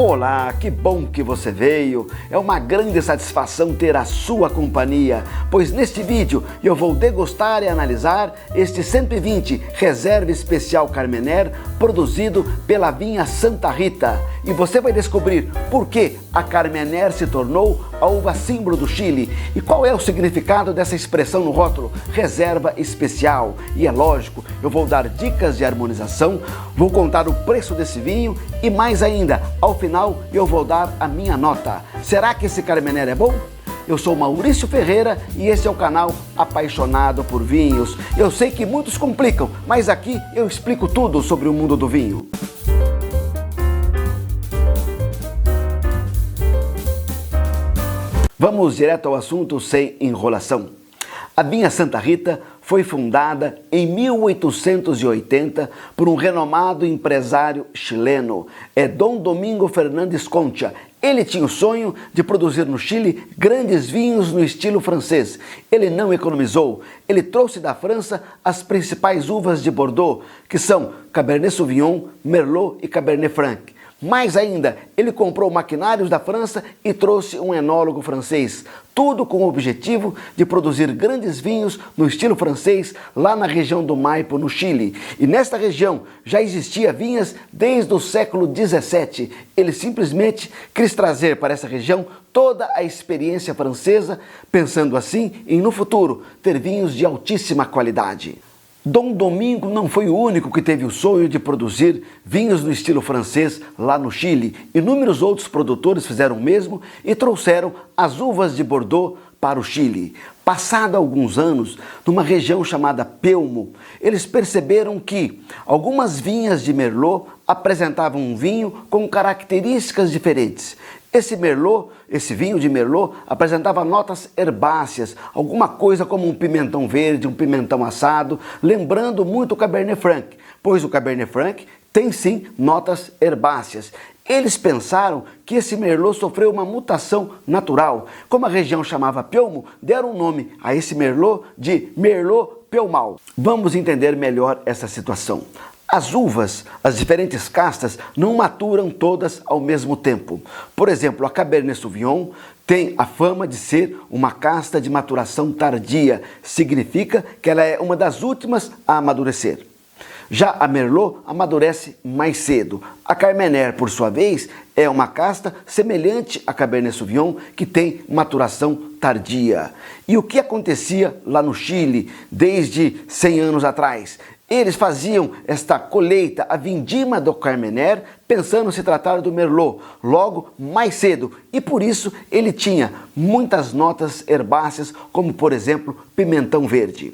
Olá, que bom que você veio! É uma grande satisfação ter a sua companhia, pois neste vídeo eu vou degustar e analisar este 120 Reserva Especial Carmener produzido pela vinha Santa Rita. E você vai descobrir por que a Carmener se tornou a uva símbolo do Chile e qual é o significado dessa expressão no rótulo Reserva Especial. E é lógico, eu vou dar dicas de harmonização, vou contar o preço desse vinho e mais ainda, ao final eu vou dar a minha nota. Será que esse Carmener é bom? Eu sou Maurício Ferreira e esse é o canal Apaixonado por Vinhos. Eu sei que muitos complicam, mas aqui eu explico tudo sobre o mundo do vinho. Vamos direto ao assunto sem enrolação. A vinha Santa Rita foi fundada em 1880 por um renomado empresário chileno, Dom Domingo Fernandes Concha. Ele tinha o sonho de produzir no Chile grandes vinhos no estilo francês. Ele não economizou. Ele trouxe da França as principais uvas de Bordeaux, que são Cabernet Sauvignon, Merlot e Cabernet Franc. Mais ainda, ele comprou maquinários da França e trouxe um enólogo francês. Tudo com o objetivo de produzir grandes vinhos no estilo francês lá na região do Maipo, no Chile. E nesta região já existia vinhas desde o século 17. Ele simplesmente quis trazer para essa região toda a experiência francesa, pensando assim em no futuro ter vinhos de altíssima qualidade. Dom Domingo não foi o único que teve o sonho de produzir vinhos no estilo francês lá no Chile. Inúmeros outros produtores fizeram o mesmo e trouxeram as uvas de Bordeaux para o Chile. Passado alguns anos, numa região chamada Pelmo, eles perceberam que algumas vinhas de Merlot apresentavam um vinho com características diferentes. Esse vinho de Merlot apresentava notas herbáceas, alguma coisa como um pimentão verde, um pimentão assado, lembrando muito o Cabernet Franc, pois o Cabernet Franc tem sim notas herbáceas. Eles pensaram que esse Merlot sofreu uma mutação natural. Como a região chamava Pelmo, deram o nome a esse Merlot de Merlot Pelmal. Vamos entender melhor essa situação. As uvas, as diferentes castas, não maturam todas ao mesmo tempo. Por exemplo, a Cabernet Sauvignon tem a fama de ser uma casta de maturação tardia. Significa que ela é uma das últimas a amadurecer. Já a Merlot amadurece mais cedo. A Carmener, por sua vez, é uma casta semelhante à Cabernet Sauvignon, que tem maturação tardia. E o que acontecia lá no Chile desde 100 anos atrás? Eles faziam esta colheita, a vindima do Carmener, pensando se tratar do Merlot, logo mais cedo. E por isso ele tinha muitas notas herbáceas, como por exemplo pimentão verde.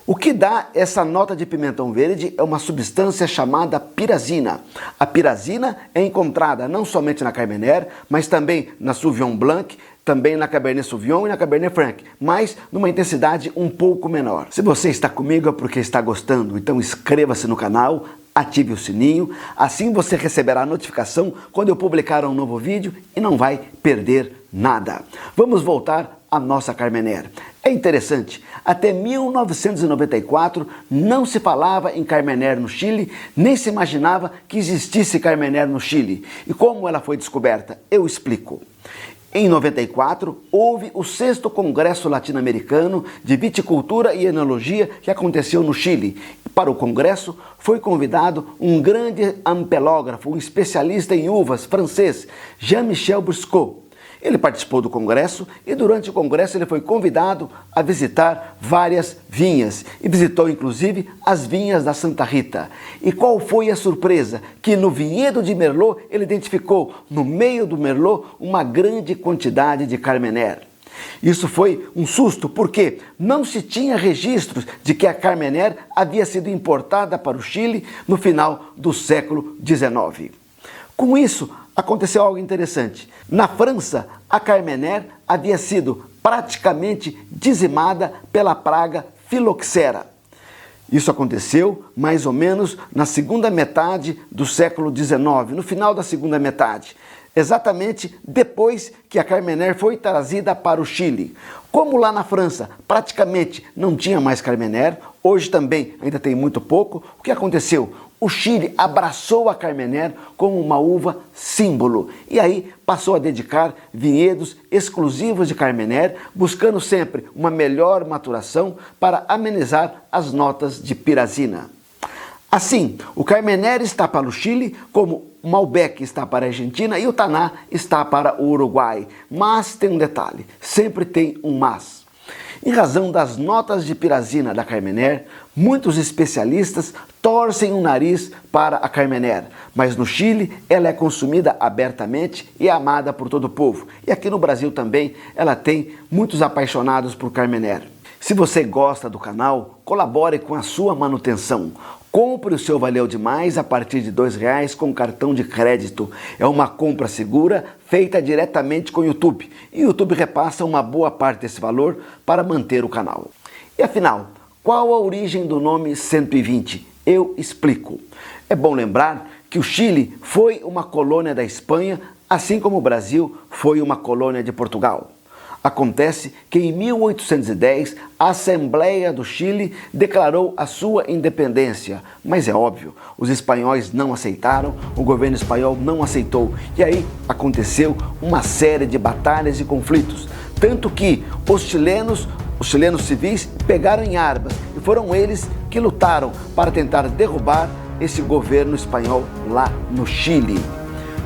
O que dá essa nota de pimentão verde é uma substância chamada pirazina. A pirazina é encontrada não somente na Carmener, mas também na Sauvignon Blanc, também na Cabernet Sauvignon e na Cabernet Franc, mas numa intensidade um pouco menor. Se você está comigo é porque está gostando, então inscreva-se no canal, ative o sininho, assim você receberá a notificação quando eu publicar um novo vídeo e não vai perder nada. Vamos voltar à nossa Carmener. É interessante, até 1994 não se falava em Carmener no Chile, nem se imaginava que existisse Carmener no Chile. E como ela foi descoberta? Eu explico. Em 94, houve o 6º Congresso Latino-Americano de Viticultura e Enologia que aconteceu no Chile. Para o congresso foi convidado um grande ampelógrafo, um especialista em uvas francês, Jean-Michel Bruscot. Ele participou do congresso e durante o congresso ele foi convidado a visitar várias vinhas e visitou inclusive as vinhas da Santa Rita. E qual foi a surpresa? Que no vinhedo de Merlot ele identificou no meio do Merlot uma grande quantidade de Carmener. Isso foi um susto porque não se tinha registros de que a Carmener havia sido importada para o Chile no final do século XIX. Com isso, aconteceu algo interessante. Na França, a Carmener havia sido praticamente dizimada pela praga filoxera. Isso aconteceu mais ou menos na segunda metade do século XIX, no final da segunda metade, exatamente depois que a Carmener foi trazida para o Chile. Como lá na França praticamente não tinha mais Carmener, hoje também ainda tem muito pouco, o que aconteceu? o Chile abraçou a Carmener como uma uva símbolo e aí passou a dedicar vinhedos exclusivos de Carmener, buscando sempre uma melhor maturação para amenizar as notas de pirazina. Assim, o Carmener está para o Chile, como o Malbec está para a Argentina e o Taná está para o Uruguai. Mas tem um detalhe, sempre tem um mas. Em razão das notas de pirazina da Carmener, muitos especialistas torcem o nariz para a Carmener, mas no Chile ela é consumida abertamente e é amada por todo o povo. E aqui no Brasil também ela tem muitos apaixonados por Carmener. Se você gosta do canal, colabore com a sua manutenção. Compre o seu Valeu Demais a partir de R$2 com cartão de crédito. É uma compra segura feita diretamente com o YouTube. E o YouTube repassa uma boa parte desse valor para manter o canal. E afinal, qual a origem do nome 120? Eu explico. É bom lembrar que o Chile foi uma colônia da Espanha, assim como o Brasil foi uma colônia de Portugal. Acontece que em 1810 a Assembleia do Chile declarou a sua independência, mas é óbvio, os espanhóis não aceitaram, o governo espanhol não aceitou e aí aconteceu uma série de batalhas e conflitos, tanto que os chilenos civis pegaram em armas e foram eles que lutaram para tentar derrubar esse governo espanhol lá no Chile.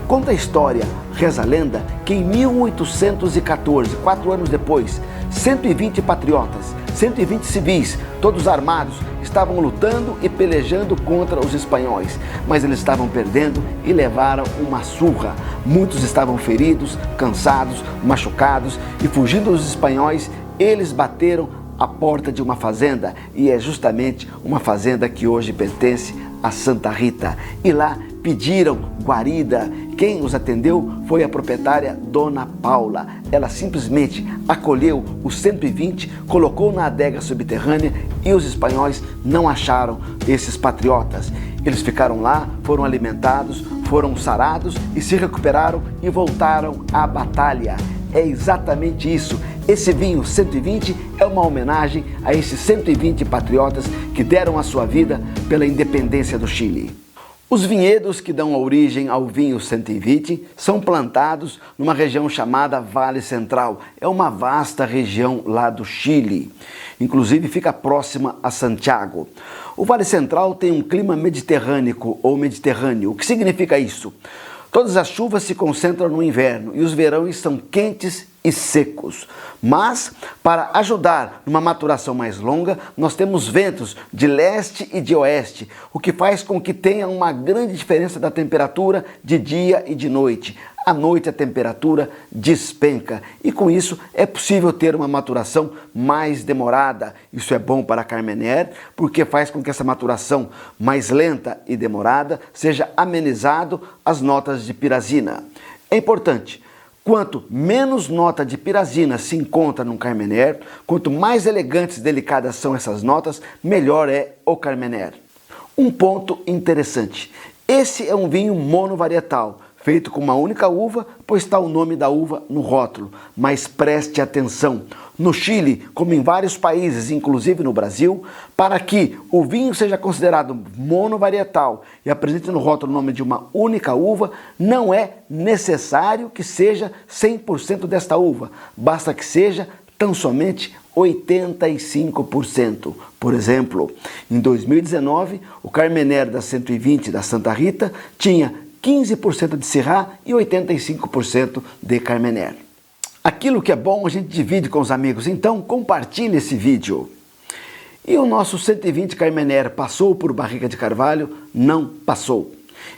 Conta a história, reza a lenda, que em 1814, 4 anos depois, 120 patriotas, 120 civis, todos armados, estavam lutando e pelejando contra os espanhóis, mas eles estavam perdendo e levaram uma surra. Muitos estavam feridos, cansados, machucados e fugindo dos espanhóis, eles bateram a porta de uma fazenda e é justamente uma fazenda que hoje pertence a Santa Rita. E lá pediram guarida. Quem os atendeu foi a proprietária Dona Paula. Ela simplesmente acolheu os 120, colocou na adega subterrânea e os espanhóis não acharam esses patriotas. Eles ficaram lá, foram alimentados, foram sarados e se recuperaram e voltaram à batalha. É exatamente isso. Esse vinho 120 é uma homenagem a esses 120 patriotas que deram a sua vida pela independência do Chile. Os vinhedos que dão origem ao vinho 120 são plantados numa região chamada Vale Central. É uma vasta região lá do Chile. Inclusive fica próxima a Santiago. O Vale Central tem um clima mediterrâneo ou mediterrâneo. O que significa isso? Todas as chuvas se concentram no inverno e os verões são quentes e secos. Mas, para ajudar numa maturação mais longa, nós temos ventos de leste e de oeste, o que faz com que tenha uma grande diferença da temperatura de dia e de noite. À noite a temperatura despenca e com isso é possível ter uma maturação mais demorada. Isso é bom para a Carmener porque faz com que essa maturação mais lenta e demorada seja amenizado as notas de pirazina. É importante, quanto menos nota de pirazina se encontra no Carmener, quanto mais elegantes e delicadas são essas notas, melhor é o Carmener. Um ponto interessante, esse é um vinho monovarietal, feito com uma única uva, pois está o nome da uva no rótulo. Mas preste atenção, no Chile, como em vários países, inclusive no Brasil, para que o vinho seja considerado monovarietal e apresente no rótulo o nome de uma única uva, não é necessário que seja 100% desta uva, basta que seja tão somente 85%. Por exemplo, em 2019, o Carmener da 120 da Santa Rita tinha 15% de Syrah e 85% de Carmener. Aquilo que é bom a gente divide com os amigos, então compartilhe esse vídeo. E o nosso 120 Carmener passou por barrica de carvalho? Não passou.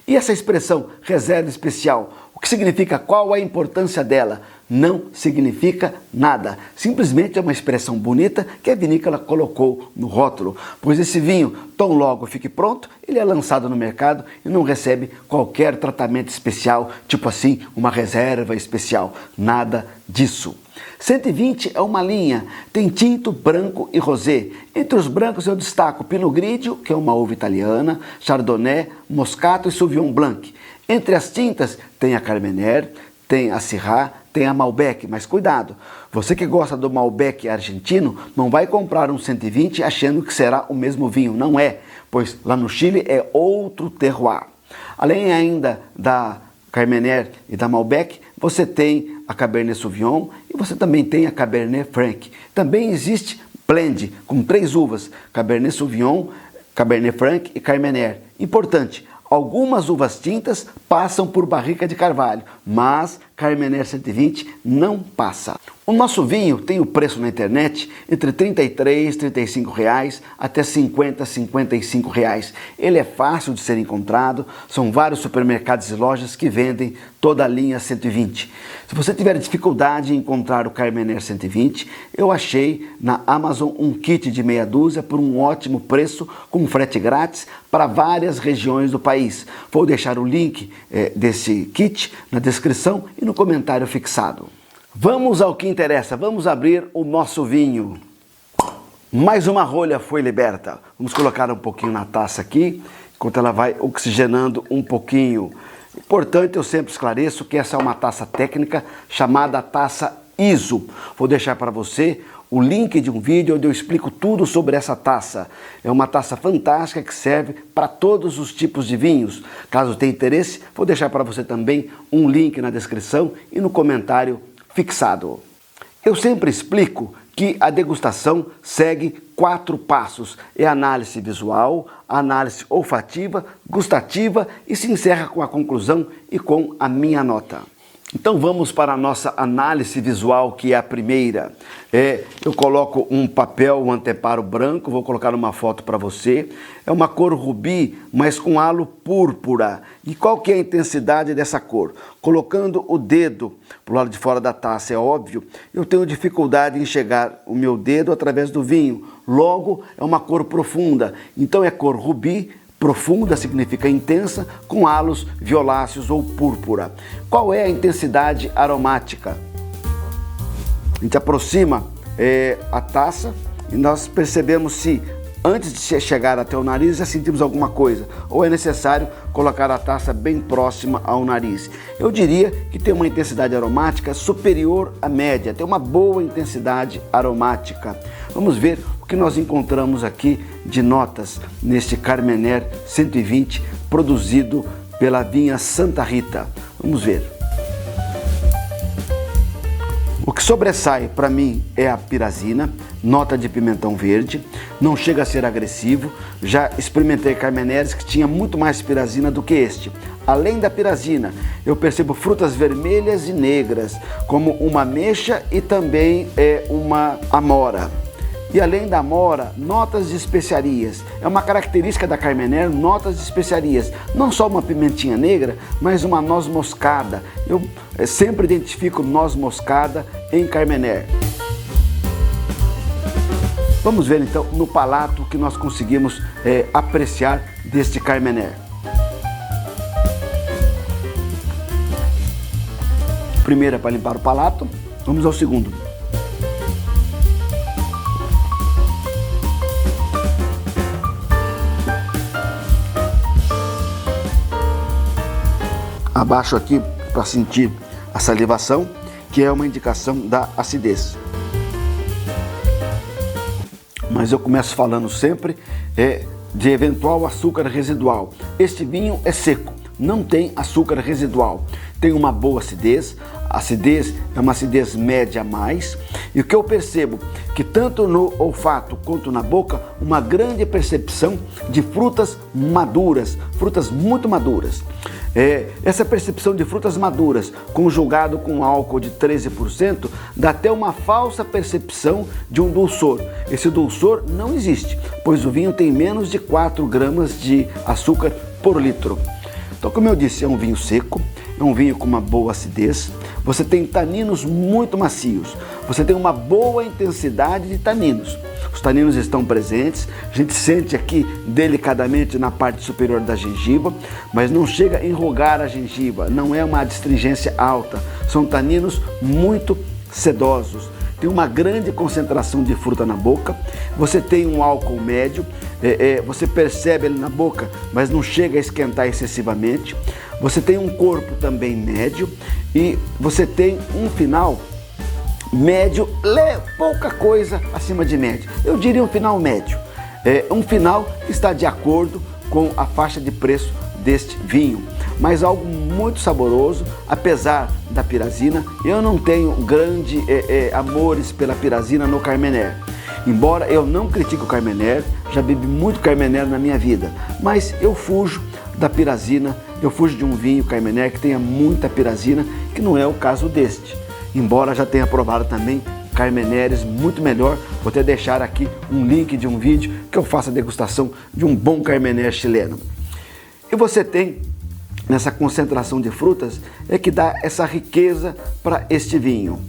E essa expressão reserva especial, o que significa? Qual a importância dela? Não significa nada, simplesmente é uma expressão bonita que a vinícola colocou no rótulo, pois esse vinho, tão logo fique pronto, ele é lançado no mercado e não recebe qualquer tratamento especial, tipo assim, uma reserva especial, nada disso. 120 é uma linha, tem tinto, branco e rosé. Entre os brancos eu destaco Pinot Grigio, que é uma uva italiana, Chardonnay, Moscato e Sauvignon Blanc. Entre as tintas tem a Carmener, tem a Syrah, tem a Malbec, mas cuidado, você que gosta do Malbec argentino, não vai comprar um 120 achando que será o mesmo vinho, não é, pois lá no Chile é outro terroir. Além ainda da Carmenère e da Malbec, você tem a Cabernet Sauvignon e você também tem a Cabernet Franc. Também existe blend com 3 uvas, Cabernet Sauvignon, Cabernet Franc e Carmenère. Importante, algumas uvas tintas passam por barrica de carvalho, mas Carmenère 120 não passa. O nosso vinho tem o preço na internet entre 33, 35 reais até 50, 55 reais. Ele é fácil de ser encontrado, são vários supermercados e lojas que vendem toda a linha 120. Se você tiver dificuldade em encontrar o Carmenère 120, eu achei na Amazon um kit de meia dúzia por um ótimo preço com frete grátis para várias regiões do país. Vou deixar o link desse kit na descrição e no comentário fixado. Vamos ao que interessa, vamos abrir o nosso vinho. Mais uma rolha foi liberta. Vamos colocar um pouquinho na taça aqui, enquanto ela vai oxigenando um pouquinho. Importante, eu sempre esclareço que essa é uma taça técnica chamada taça ISO. Vou deixar para você o link de um vídeo onde eu explico tudo sobre essa taça. É uma taça fantástica que serve para todos os tipos de vinhos. Caso tenha interesse, vou deixar para você também um link na descrição e no comentário fixado. Eu sempre explico que a degustação segue 4 passos. É a análise visual, a análise olfativa, gustativa e se encerra com a conclusão e com a minha nota. Então vamos para a nossa análise visual, que é a primeira. Eu coloco um papel, um anteparo branco, vou colocar uma foto para você. É uma cor rubi, mas com halo púrpura. E qual que é a intensidade dessa cor? Colocando o dedo para o lado de fora da taça, é óbvio, eu tenho dificuldade em enxergar o meu dedo através do vinho. Logo, é uma cor profunda. Então é cor rubi, profunda significa intensa, com halos violáceos ou púrpura. Qual é a intensidade aromática? A gente aproxima a taça e nós percebemos se antes de chegar até o nariz já sentimos alguma coisa, ou é necessário colocar a taça bem próxima ao nariz. Eu diria que tem uma intensidade aromática superior à média, tem uma boa intensidade aromática. Vamos ver o que nós encontramos aqui de notas neste Carmenère 120 produzido pela vinha Santa Rita. Vamos ver. O que sobressai para mim é a pirazina, nota de pimentão verde, não chega a ser agressivo. Já experimentei Carmenères que tinha muito mais pirazina do que este. Além da pirazina, eu percebo frutas vermelhas e negras, como uma ameixa e também uma amora. E além da amora, notas de especiarias. É uma característica da Carmenère, notas de especiarias. Não só uma pimentinha negra, mas uma noz moscada. Eu sempre identifico noz moscada em Carmenère. Vamos ver então no palato o que nós conseguimos apreciar deste Carmenère. Primeiro é para limpar o palato, vamos ao segundo. Abaixo aqui para sentir a salivação, que é uma indicação da acidez. Mas eu começo falando sempre de eventual açúcar residual. Este vinho é seco, não tem açúcar residual. Tem uma boa acidez, a acidez é uma acidez média a mais. E o que eu percebo? Que tanto no olfato quanto na boca, uma grande percepção de frutas maduras, frutas muito maduras. Essa percepção de frutas maduras, conjugado com álcool de 13%, dá até uma falsa percepção de um dulçor. Esse dulçor não existe, pois o vinho tem menos de 4 gramas de açúcar por litro. Então, como eu disse, é um vinho seco, é um vinho com uma boa acidez, você tem taninos muito macios, você tem uma boa intensidade de taninos. Os taninos estão presentes, a gente sente aqui delicadamente na parte superior da gengiva, mas não chega a enrugar a gengiva, não é uma adstringência alta, são taninos muito sedosos. Tem uma grande concentração de fruta na boca, você tem um álcool médio, você percebe ele na boca, mas não chega a esquentar excessivamente. Você tem um corpo também médio e você tem um final médio, pouca coisa acima de médio. Eu diria um final médio. Um final que está de acordo com a faixa de preço deste vinho, mas algo muito saboroso, apesar da pirazina. Eu não tenho grande amores pela pirazina no Carmenère. Embora eu não critique o Carmenère, já bebi muito Carmenère na minha vida, mas eu fujo da pirazina, eu fujo de um vinho Carmenère que tenha muita pirazina, que não é o caso deste. Embora já tenha provado também Carmenères muito melhor, vou até deixar aqui um link de um vídeo que eu faço a degustação de um bom Carmenère chileno. E você tem, nessa concentração de frutas, que dá essa riqueza para este vinho.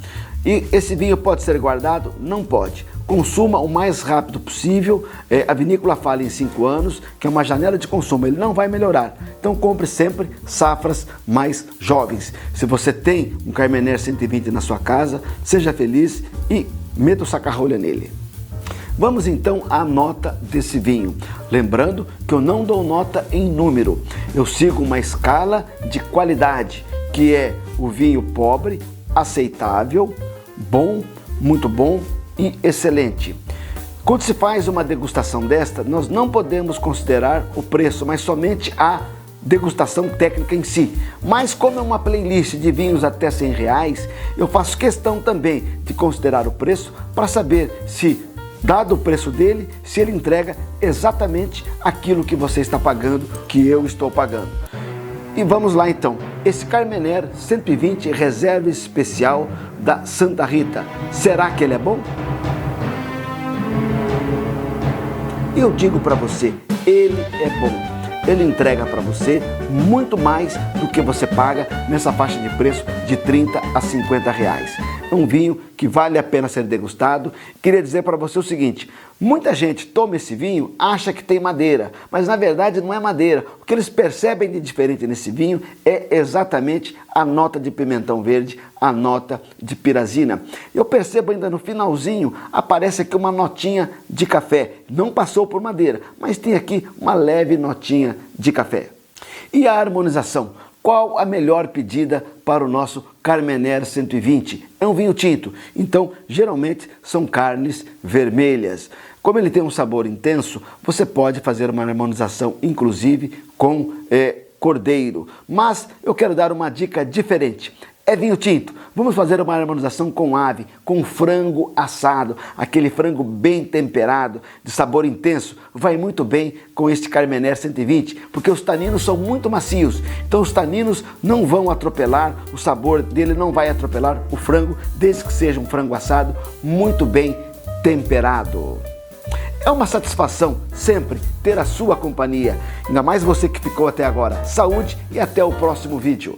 E esse vinho pode ser guardado? Não pode. Consuma o mais rápido possível. A vinícola fala em 5 anos, que é uma janela de consumo, ele não vai melhorar. Então compre sempre safras mais jovens. Se você tem um Carmenère 120 na sua casa, seja feliz e meta o saca-rolha nele. Vamos então à nota desse vinho. Lembrando que eu não dou nota em número, eu sigo uma escala de qualidade, que é o vinho pobre, aceitável, bom, muito bom e excelente. Quando se faz uma degustação desta, nós não podemos considerar o preço, mas somente a degustação técnica em si. Mas como é uma playlist de vinhos até R$100, eu faço questão também de considerar o preço para saber se, dado o preço dele, se ele entrega exatamente aquilo que você está pagando, que eu estou pagando. E vamos lá então, esse Carmenère 120 reserva especial da Santa Rita, será que ele é bom? Eu digo para você, ele é bom. Ele entrega para você muito mais do que você paga nessa faixa de preço de R$30 a R$50. É um vinho que vale a pena ser degustado. Queria dizer para você o seguinte, muita gente toma esse vinho, acha que tem madeira, mas na verdade não é madeira. O que eles percebem de diferente nesse vinho é exatamente a nota de pimentão verde, a nota de pirazina. Eu percebo ainda no finalzinho, aparece aqui uma notinha de café. Não passou por madeira, mas tem aqui uma leve notinha de café. E a harmonização? Qual a melhor pedida para o nosso Carmenère 120? É um vinho tinto, então geralmente são carnes vermelhas. Como ele tem um sabor intenso, você pode fazer uma harmonização inclusive com cordeiro. Mas eu quero dar uma dica diferente. É vinho tinto, vamos fazer uma harmonização com ave, com frango assado, aquele frango bem temperado, de sabor intenso, vai muito bem com este Carmenère 120, porque os taninos são muito macios, então os taninos não vão atropelar, o sabor dele não vai atropelar o frango, desde que seja um frango assado muito bem temperado. É uma satisfação sempre ter a sua companhia, ainda mais você que ficou até agora. Saúde e até o próximo vídeo.